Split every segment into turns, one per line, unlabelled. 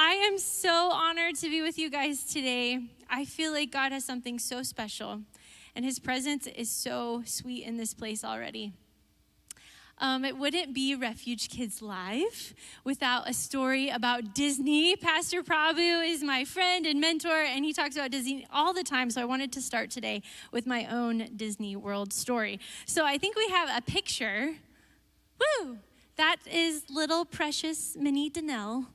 I am so honored to be with you guys today. I feel like God has something so special, and his presence is so sweet in this place already. It wouldn't be Refuge Kids Live without a story about Disney. Pastor Prabhu is my friend and mentor, and he talks about Disney all the time, so I wanted to start today with my own Disney World story. So I think we have a picture. Woo! That is little precious Minnie Danelle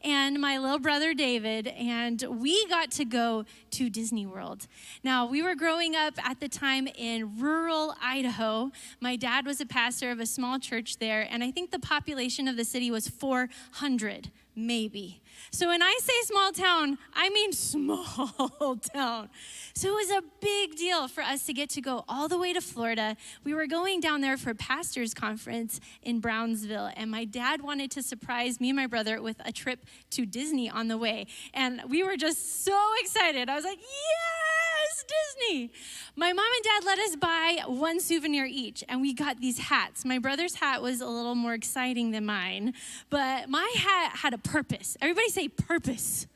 and my little brother David, and we got to go to Disney World. Now, we were growing up at the time in rural Idaho. My dad was a pastor of a small church there, and I think the population of the city was 400, maybe. So when I say small town, I mean small town. So it was a big deal for us to get to go all the way to Florida. We were going down there for a pastor's conference in Brownsville, and my dad wanted to surprise me and my brother with a trip to Disney on the way. And we were just so excited. I was like, yes, Disney. My mom and dad let us buy one souvenir each, and we got these hats. My brother's hat was a little more exciting than mine, but my hat had a purpose. Everybody say purpose.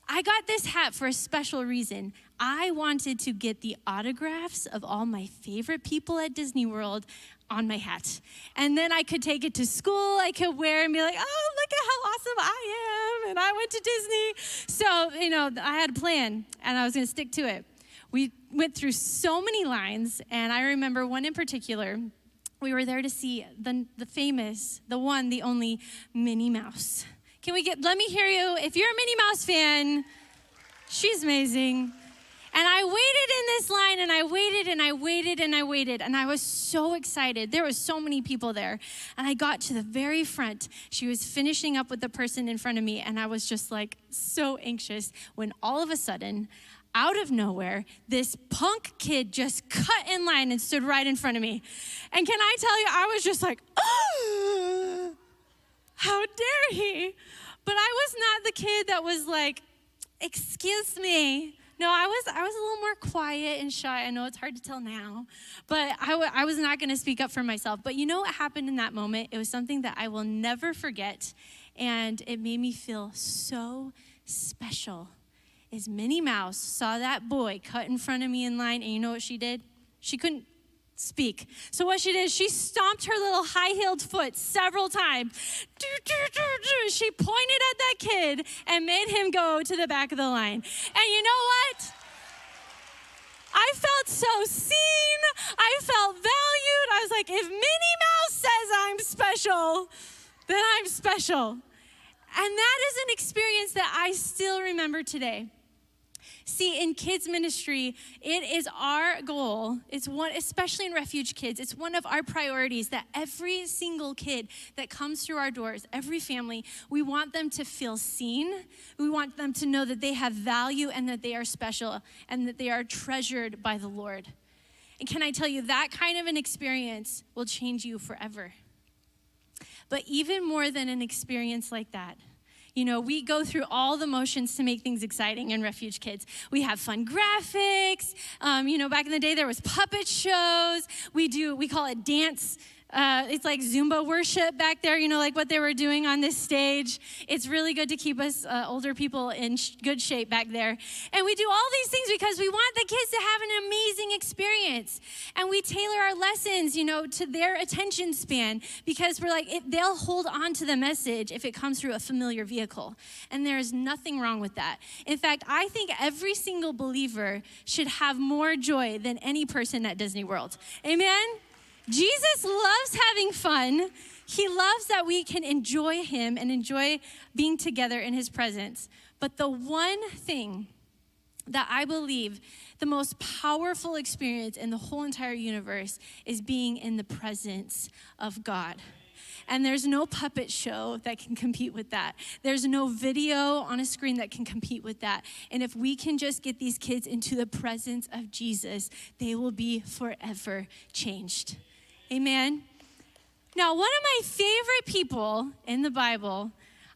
I got this hat for a special reason. I wanted to get the autographs of all my favorite people at Disney World on my hat. And then I could take it to school, I could wear it and be like, oh, look at how awesome I am. And I went to Disney. So, I had a plan, and I was going to stick to it. We went through so many lines, and I remember one in particular. We were there to see the famous, the one, the only Minnie Mouse. Let me hear you. If you're a Minnie Mouse fan, she's amazing. And I waited in this line, and I waited, and I waited, and I waited, and I was so excited. There was so many people there. And I got to the very front. She was finishing up with the person in front of me, and I was just like so anxious when all of a sudden, out of nowhere, this punk kid just cut in line and stood right in front of me. And can I tell you, I was just like, oh, how dare he? But I was not the kid that was like, excuse me. No, I was a little more quiet and shy. I know it's hard to tell now, but I was not going to speak up for myself. But you know what happened in that moment? It was something that I will never forget, and it made me feel so special. As Minnie Mouse saw that boy cut in front of me in line, and you know what she did? She couldn't speak. So what she did, she stomped her little high-heeled foot several times. She pointed at that kid and made him go to the back of the line. And you know what? I felt so seen. I felt valued. I was like, if Minnie Mouse says I'm special, then I'm special. And that is an experience that I still remember today. See, in kids ministry, it is our goal, especially in Refuge Kids, it's one of our priorities that every single kid that comes through our doors, every family, we want them to feel seen. We want them to know that they have value and that they are special and that they are treasured by the Lord. And can I tell you, that kind of an experience will change you forever. But even more than an experience like that, we go through all the motions to make things exciting in Refuge Kids. We have fun graphics. Back in the day, there was puppet shows. We call it dance. It's like Zumba worship back there, like what they were doing on this stage. It's really good to keep us older people in good shape back there. And we do all these things because we want the kids to have an amazing experience. And we tailor our lessons, to their attention span because we're like, they'll hold on to the message if it comes through a familiar vehicle. And there is nothing wrong with that. In fact, I think every single believer should have more joy than any person at Disney World. Amen? Jesus loves having fun. He loves that we can enjoy him and enjoy being together in his presence. But the one thing that I believe the most powerful experience in the whole entire universe is being in the presence of God. And there's no puppet show that can compete with that. There's no video on a screen that can compete with that. And if we can just get these kids into the presence of Jesus, they will be forever changed. Amen. Now, one of my favorite people in the Bible,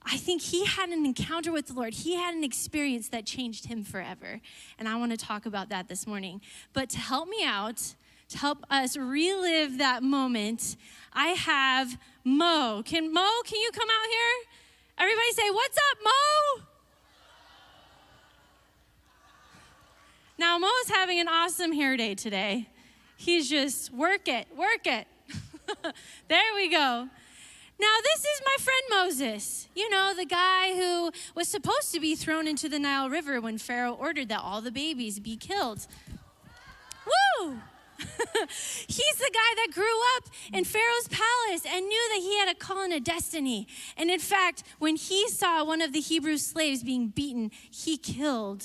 I think he had an encounter with the Lord. He had an experience that changed him forever. And I want to talk about that this morning. But to help me out, to help us relive that moment, I have Mo. Can you come out here? Everybody say, what's up, Mo? Now, Mo's having an awesome hair day today. He's just, work it. There we go. Now, this is my friend Moses. You know, the guy who was supposed to be thrown into the Nile River when Pharaoh ordered that all the babies be killed. Woo! He's the guy that grew up in Pharaoh's palace and knew that he had a call and a destiny. And in fact, when he saw one of the Hebrew slaves being beaten, he killed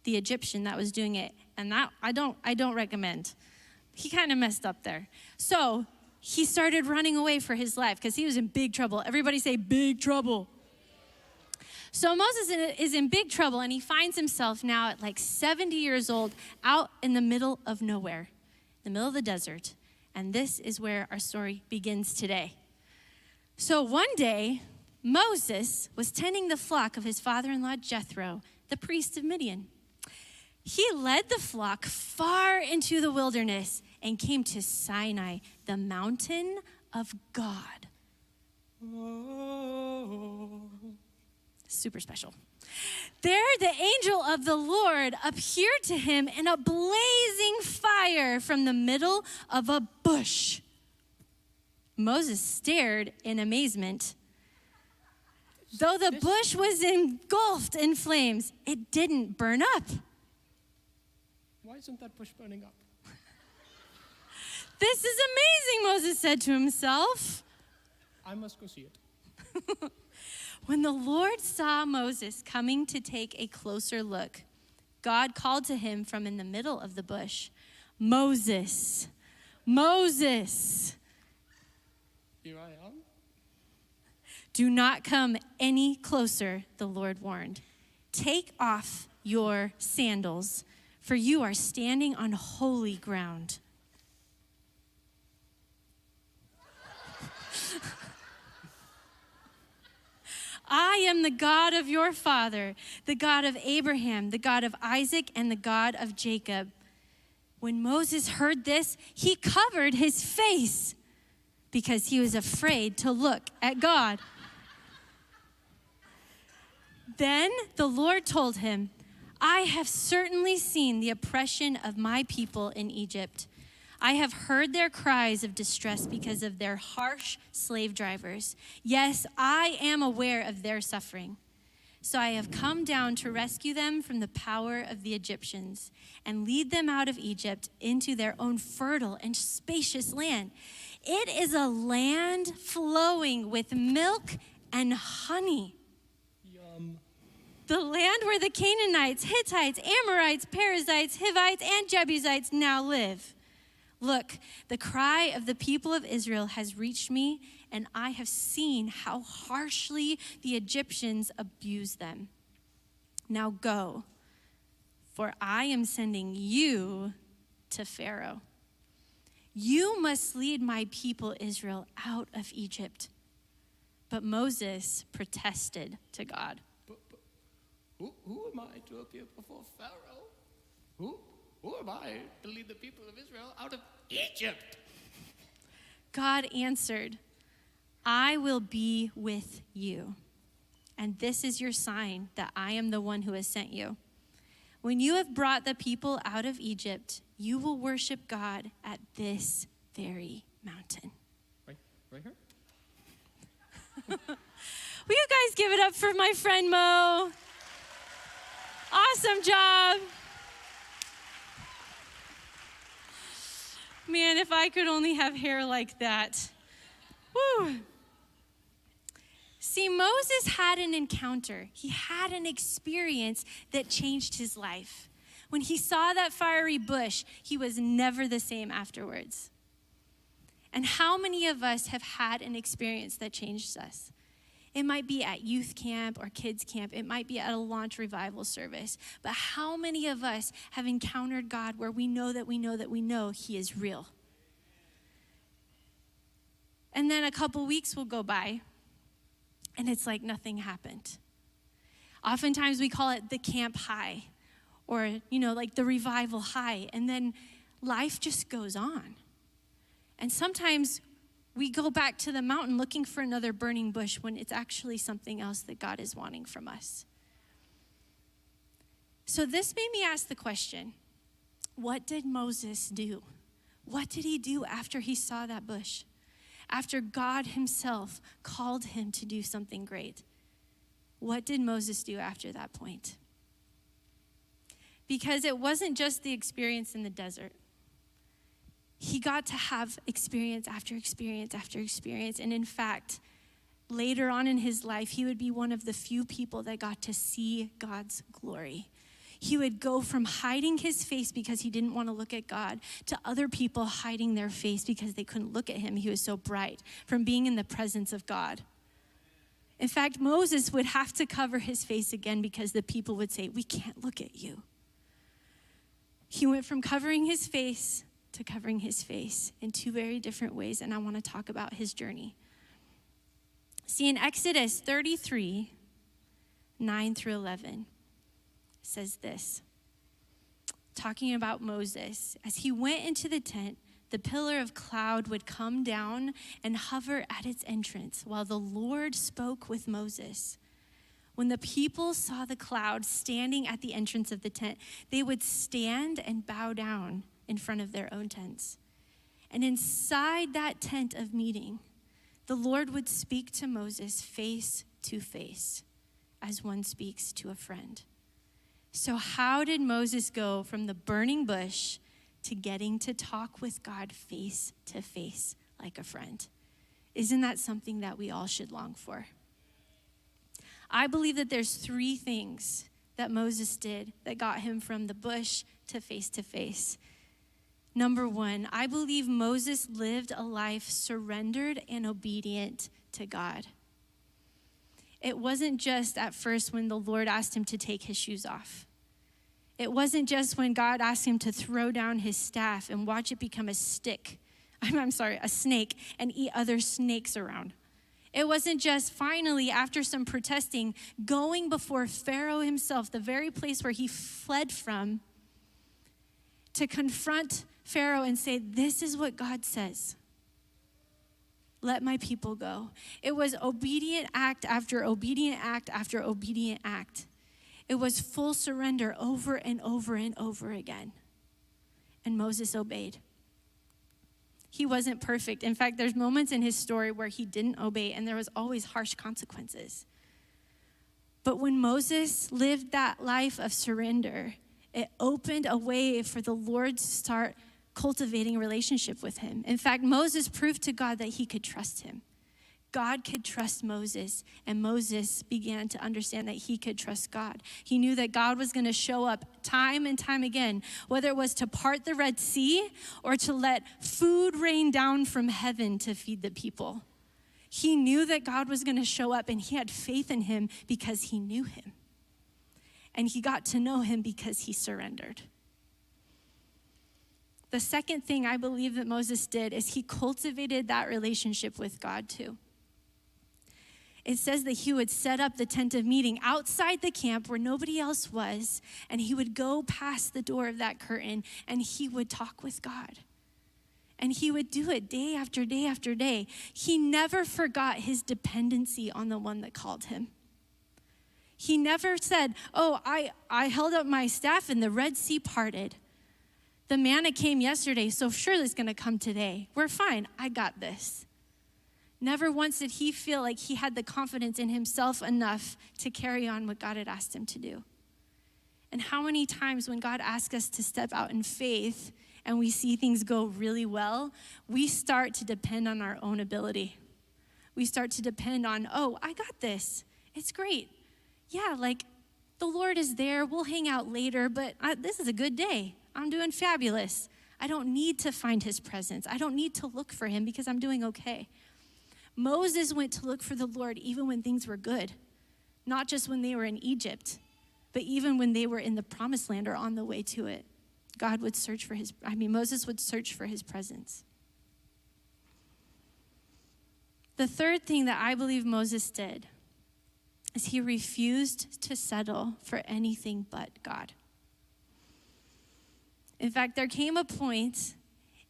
the Egyptian that was doing it. And that I don't recommend. He kind of messed up there. So he started running away for his life because he was in big trouble. Everybody say big trouble. So Moses is in big trouble, and he finds himself now at like 70 years old out in the middle of nowhere, in the middle of the desert. And this is where our story begins today. So one day, Moses was tending the flock of his father-in-law Jethro, the priest of Midian. He led the flock far into the wilderness and came to Sinai, the mountain of God. Super special. There, the angel of the Lord appeared to him in a blazing fire from the middle of a bush. Moses stared in amazement. Though the bush was engulfed in flames, it didn't burn up.
Why isn't that bush burning up?
This is amazing, Moses said to himself.
I must go see it.
When the Lord saw Moses coming to take a closer look, God called to him from in the middle of the bush, Moses, Moses.
Here I am.
Do not come any closer, the Lord warned. Take off your sandals, for you are standing on holy ground. I am the God of your father, the God of Abraham, the God of Isaac, and the God of Jacob. When Moses heard this, he covered his face because he was afraid to look at God. Then the Lord told him, I have certainly seen the oppression of my people in Egypt. I have heard their cries of distress because of their harsh slave drivers. Yes, I am aware of their suffering. So I have come down to rescue them from the power of the Egyptians and lead them out of Egypt into their own fertile and spacious land. It is a land flowing with milk and honey.
Yum.
The land where the Canaanites, Hittites, Amorites, Perizzites, Hivites, and Jebusites now live. Look, the cry of the people of Israel has reached me, and I have seen how harshly the Egyptians abuse them. Now go, for I am sending you to Pharaoh. You must lead my people Israel out of Egypt. But Moses protested to God.
But who am I to appear before Pharaoh? Who am I to lead the people of Israel out of Egypt?
God answered, I will be with you, and this is your sign that I am the one who has sent you. When you have brought the people out of Egypt, you will worship God at this very mountain.
Right here?
Will you guys give it up for my friend Mo? Awesome job. Man, if I could only have hair like that. Woo. See, Moses had an encounter. He had an experience that changed his life. When he saw that fiery bush, he was never the same afterwards. And how many of us have had an experience that changed us? It might be at youth camp or kids camp. It might be at a launch revival service. But how many of us have encountered God where we know he is real? And then a couple weeks will go by, and it's like nothing happened. Oftentimes we call it the camp high, or, like the revival high. And then life just goes on. And sometimes we go back to the mountain looking for another burning bush when it's actually something else that God is wanting from us. So this made me ask the question, what did Moses do? What did he do after he saw that bush? After God himself called him to do something great? What did Moses do after that point? Because it wasn't just the experience in the desert. He got to have experience after experience after experience. And in fact, later on in his life, he would be one of the few people that got to see God's glory. He would go from hiding his face because he didn't want to look at God to other people hiding their face because they couldn't look at him. He was so bright, from being in the presence of God. In fact, Moses would have to cover his face again because the people would say, we can't look at you. He went from covering his face to covering his face in two very different ways, and I want to talk about his journey. See, in Exodus 33, 9 through 11, says this, talking about Moses. As he went into the tent, the pillar of cloud would come down and hover at its entrance while the Lord spoke with Moses. When the people saw the cloud standing at the entrance of the tent, they would stand and bow down in front of their own tents. And inside that tent of meeting, the Lord would speak to Moses face to face, as one speaks to a friend. So how did Moses go from the burning bush to getting to talk with God face to face like a friend? Isn't that something that we all should long for? I believe that there's three things that Moses did that got him from the bush to face. Number one, I believe Moses lived a life surrendered and obedient to God. It wasn't just at first when the Lord asked him to take his shoes off. It wasn't just when God asked him to throw down his staff and watch it become a snake, and eat other snakes around. It wasn't just finally, after some protesting, going before Pharaoh himself, the very place where he fled from, to confront Pharaoh and say, this is what God says. Let my people go. It was obedient act after obedient act after obedient act. It was full surrender over and over and over again. And Moses obeyed. He wasn't perfect. In fact, there's moments in his story where he didn't obey, and there was always harsh consequences. But when Moses lived that life of surrender, it opened a way for the Lord to start cultivating a relationship with him. In fact, Moses proved to God that he could trust him. God could trust Moses, and Moses began to understand that he could trust God. He knew that God was going to show up time and time again, whether it was to part the Red Sea or to let food rain down from heaven to feed the people. He knew that God was going to show up, and he had faith in him because he knew him. And he got to know him because he surrendered. The second thing I believe that Moses did is he cultivated that relationship with God too. It says that he would set up the tent of meeting outside the camp where nobody else was, and he would go past the door of that curtain and he would talk with God. And he would do it day after day after day. He never forgot his dependency on the one that called him. He never said, oh, I held up my staff and the Red Sea parted. The manna came yesterday, so surely it's going to come today. We're fine. I got this. Never once did he feel like he had the confidence in himself enough to carry on what God had asked him to do. And how many times when God asks us to step out in faith and we see things go really well, we start to depend on our own ability. We start to depend on, oh, I got this. It's great. Yeah, like the Lord is there. We'll hang out later, but this is a good day. I'm doing fabulous. I don't need to find his presence. I don't need to look for him because I'm doing okay. Moses went to look for the Lord even when things were good, not just when they were in Egypt, but even when they were in the promised land or on the way to it. Moses would search for his presence. The third thing that I believe Moses did is he refused to settle for anything but God. In fact, there came a point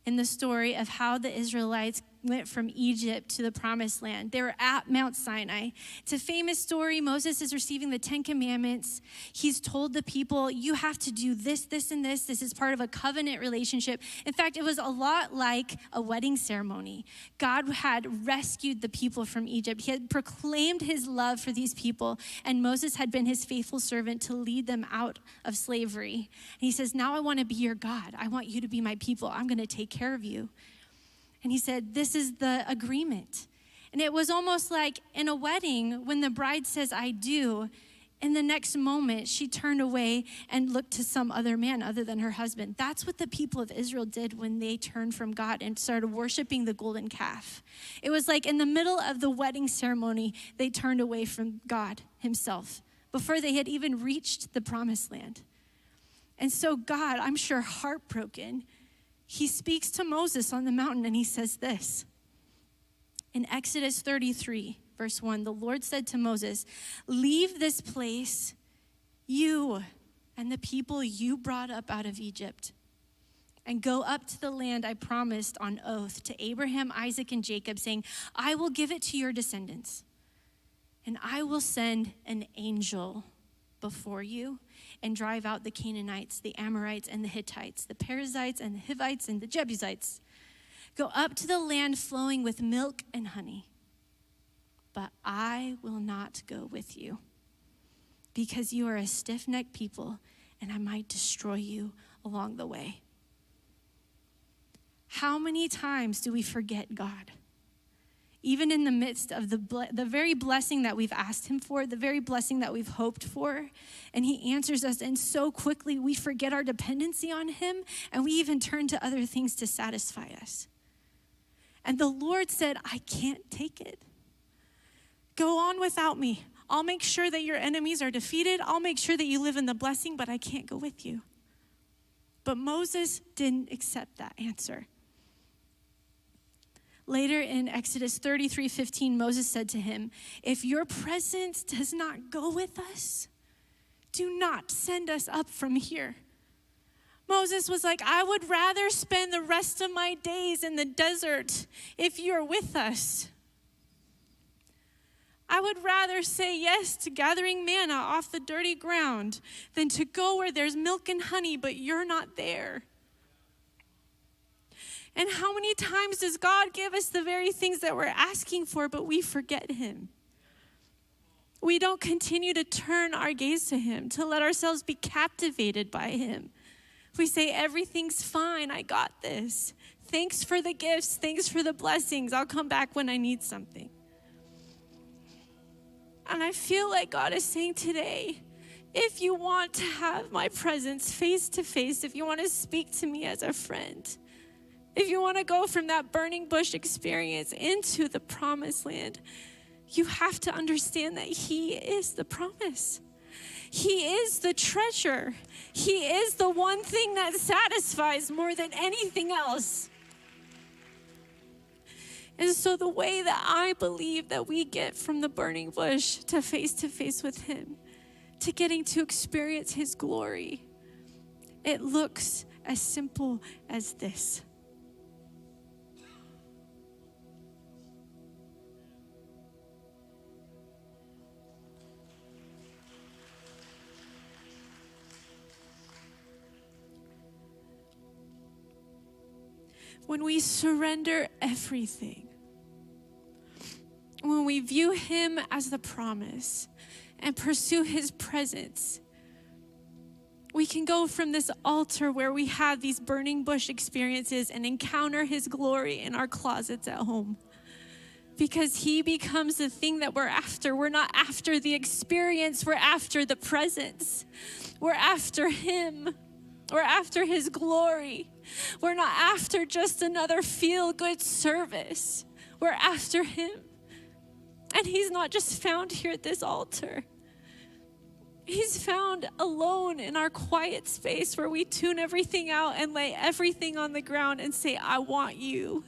in the story of how the Israelites went from Egypt to the promised land. They were at Mount Sinai. It's a famous story. Moses is receiving the 10 Commandments. He's told the people, you have to do this, this, and this. This is part of a covenant relationship. In fact, it was a lot like a wedding ceremony. God had rescued the people from Egypt. He had proclaimed his love for these people, and Moses had been his faithful servant to lead them out of slavery. And he says, now I want to be your God. I want you to be my people. I'm going to take care of you. And he said, this is the agreement. And it was almost like in a wedding when the bride says, I do. In the next moment, she turned away and looked to some other man other than her husband. That's what the people of Israel did when they turned from God and started worshiping the golden calf. It was like in the middle of the wedding ceremony, they turned away from God himself before they had even reached the promised land. And so God, I'm sure heartbroken, he speaks to Moses on the mountain and he says this. In Exodus 33, verse 1, the Lord said to Moses, leave this place, you and the people you brought up out of Egypt, and go up to the land I promised on oath to Abraham, Isaac, and Jacob, saying, I will give it to your descendants, and I will send an angel before you and drive out the Canaanites, the Amorites, and the Hittites, the Perizzites, and the Hivites, and the Jebusites. Go up to the land flowing with milk and honey. But I will not go with you, because you are a stiff-necked people, and I might destroy you along the way. How many times do we forget God? Even in the midst of the very blessing that we've asked him for, the very blessing that we've hoped for, and he answers us, and so quickly we forget our dependency on him, and we even turn to other things to satisfy us. And the Lord said, I can't take it. Go on without me. I'll make sure that your enemies are defeated. I'll make sure that you live in the blessing, but I can't go with you. But Moses didn't accept that answer. Later in Exodus 33:15, Moses said to him, if your presence does not go with us, do not send us up from here. Moses was like, I would rather spend the rest of my days in the desert if you're with us. I would rather say yes to gathering manna off the dirty ground than to go where there's milk and honey, but you're not there. And how many times does God give us the very things that we're asking for, but we forget him? We don't continue to turn our gaze to him, to let ourselves be captivated by him. We say, everything's fine, I got this. Thanks for the gifts, thanks for the blessings. I'll come back when I need something. And I feel like God is saying today, if you want to have my presence face to face, if you want to speak to me as a friend, if you want to go from that burning bush experience into the promised land, you have to understand that he is the promise. He is the treasure. He is the one thing that satisfies more than anything else. And so the way that I believe that we get from the burning bush to face with him, to getting to experience his glory, it looks as simple as this. When we surrender everything, when we view him as the promise and pursue his presence, we can go from this altar where we have these burning bush experiences and encounter his glory in our closets at home. Because he becomes the thing that we're after. We're not after the experience, we're after the presence. We're after him. We're after his glory. We're not after just another feel-good service. We're after him. And he's not just found here at this altar. He's found alone in our quiet space where we tune everything out and lay everything on the ground and say, I want you.